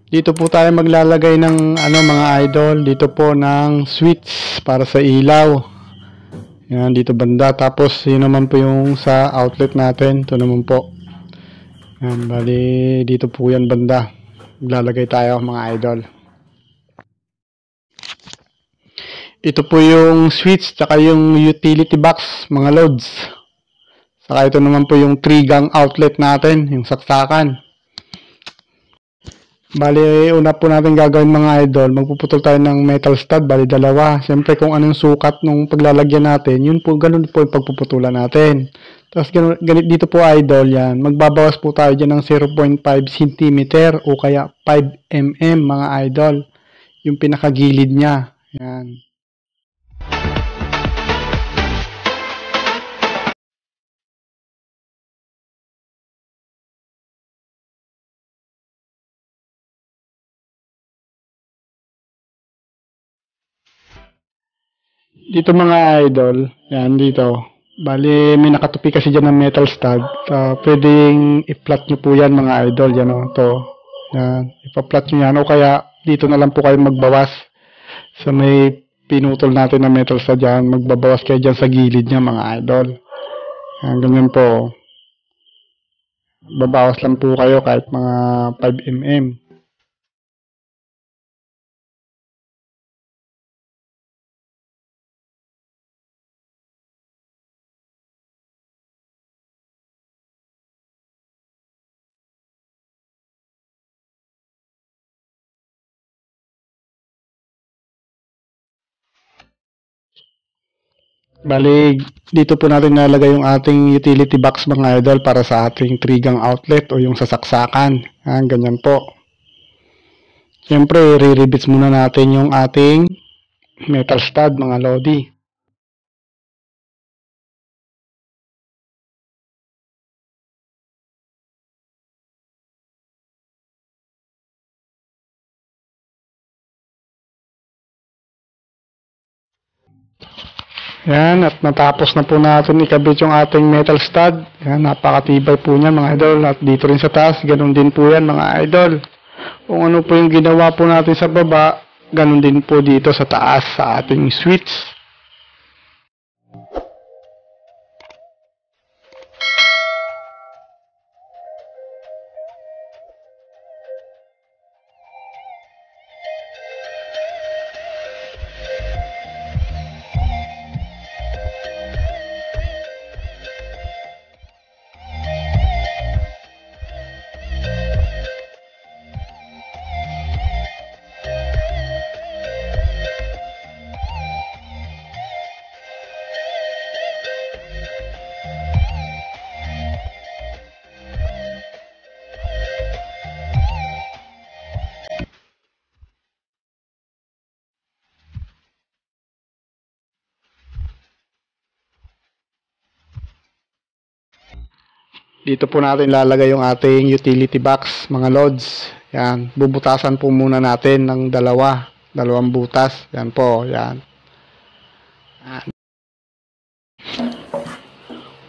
Dito po tayo maglalagay ng mga idol, dito po ng switch para sa ilaw. Yan, dito banda. Tapos yun naman po yung sa outlet natin. Ito naman po. Yan, bali dito po yan banda. Maglalagay tayo mga idol. Ito po yung switch tsaka yung utility box mga loads. Saka ito naman po yung 3-gang outlet natin, yung saksakan. Bali, una po natin gagawin mga idol, magpuputol tayo ng metal stud, bali dalawa. Siyempre kung anong sukat nung paglalagyan natin, yun po, ganun po yung pagpuputulan natin. Tapos ganit dito po idol, yan. Magbabawas po tayo dyan ng 0.5 cm o kaya 5 mm mga idol. Yung pinakagilid niya. Yan. Dito mga idol, yan dito. Bali, may nakatupi kasi dyan ng metal stud. Pwedeng i-flat nyo po yan mga idol. Yan o, to. Yan, ipa-flat nyo yan. O kaya, dito na lang po kayo magbawas. Sa may pinutol natin na metal stud dyan, magbabawas kayo dyan sa gilid niya mga idol. Yan, ganyan po. Babawas lang po kayo kahit mga 5 mm. Bali, dito po natin nalagay yung ating utility box mga idol para sa ating 3-gang outlet o yung sasaksakan. Ganyan po. Siyempre, re-rivets muna natin yung ating metal stud mga lodi. Yan, at natapos na po natin ikabit yung ating metal stud. Yan, napakatibay po niyan mga idol. At dito rin sa taas, ganun din po yan mga idol. Kung ano po yung ginawa po natin sa baba, ganun din po dito sa taas sa ating switch. Dito po natin lalagay yung ating utility box, mga loads. Yan, bubutasan po muna natin ng dalawang butas. Yan po, yan.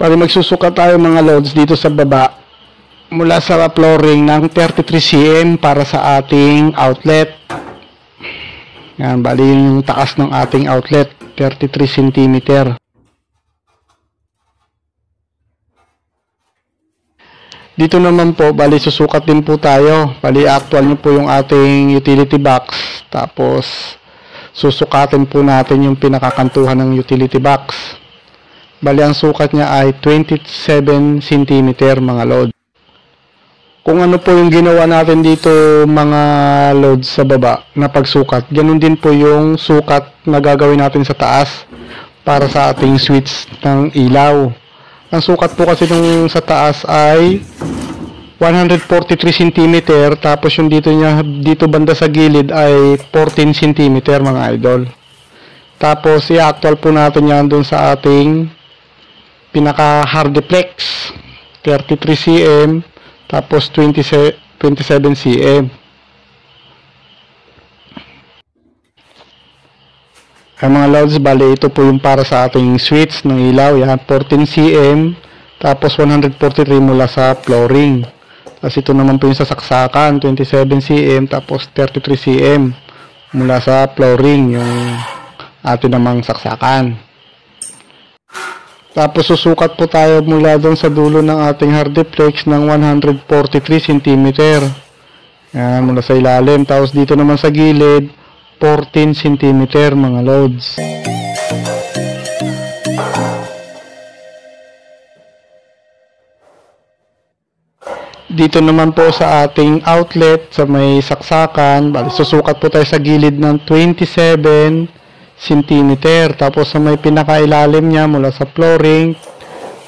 Para magsusukat tayo mga loads dito sa baba, mula sa flooring ng 33 cm para sa ating outlet. Yan, bali yung taas ng ating outlet, 33 cm. Dito naman po, bali susukat din po tayo. Bali actual nyo po yung ating utility box. Tapos susukatin po natin yung pinakakantuhan ng utility box. Bali ang sukat niya ay 27 cm mga load. Kung ano po yung ginawa natin dito mga loads sa baba na pagsukat, ganun din po yung sukat na gagawin natin sa taas para sa ating switch ng ilaw. Ang sukat po kasi nung sa taas ay 143 cm, tapos yung dito banda sa gilid ay 14 cm mga idol. Tapos i-actual po natin yan dun sa ating pinaka hardiplex 33 cm tapos 27 cm. Ang mga loads, bali ito po yung para sa ating switch ng ilaw. Yan, 14 cm tapos 143 mula sa flooring. Tapos ito naman po yung sasaksakan, 27 cm tapos 33 cm mula sa flooring, yung atin namang saksakan. Tapos susukat po tayo mula doon sa dulo ng ating hardiplex ng 143 cm. Yan, mula sa ilalim. Tapos dito naman sa gilid, 14 cm mga loads. Dito naman po sa ating outlet sa may saksakan, bali susukat po tayo sa gilid ng 27 cm. Tapos sa may pinakailalim niya mula sa flooring,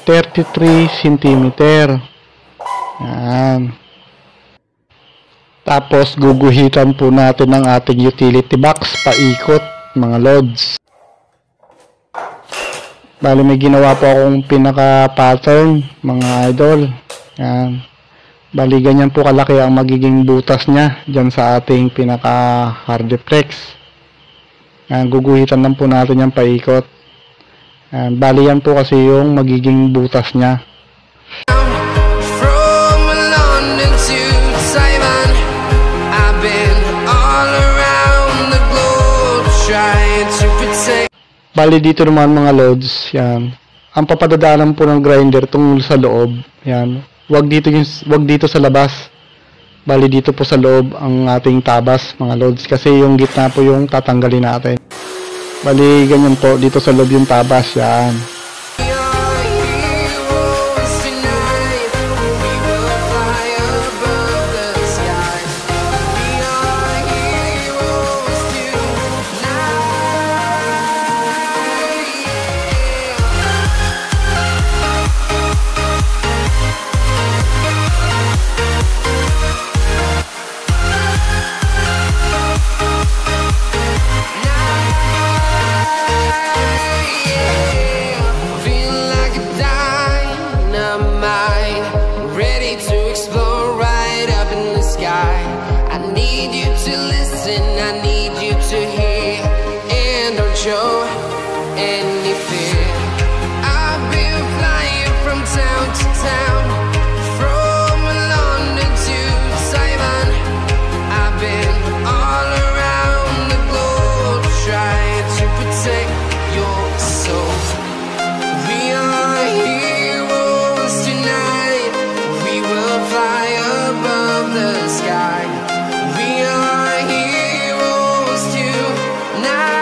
33 cm. Yan. Tapos guguhitan po natin ang ating utility box paikot mga loads. Bali may ginawa po akong pinaka pattern mga idol. Yan. Bali, ganyan po kalaki ang magiging butas niya dyan sa ating pinaka hardiplex. Guguhitan lang po natin yan paikot. Bali, yan po kasi yung magiging butas niya. Bali, dito naman mga loads, yan. Ang papadadaanan po ng grinder tungkol sa loob, yan. Wag dito sa labas. Bali dito po sa loob ang ating tabas mga loads kasi yung gitna po yung tatanggalin natin. Bali ganyan po dito sa loob yung tabas yan. Show any fear. I've been flying from town to town, from London to Taiwan. I've been all around the globe trying to protect your soul. We are heroes tonight. We will fly above the sky. We are heroes tonight.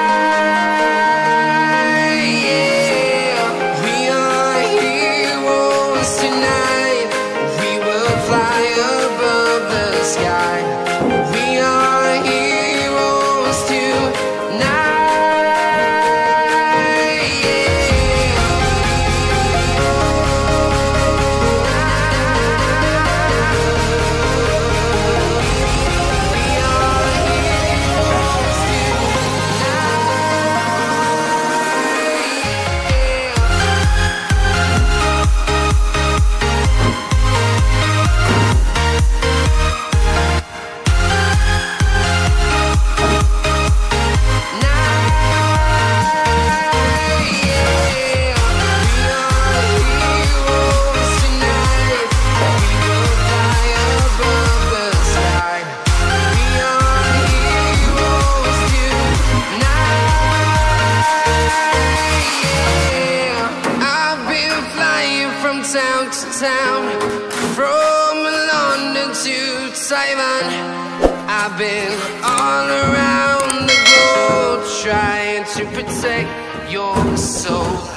Town to town, from London to Taiwan. I've been all around the globe trying to protect your soul.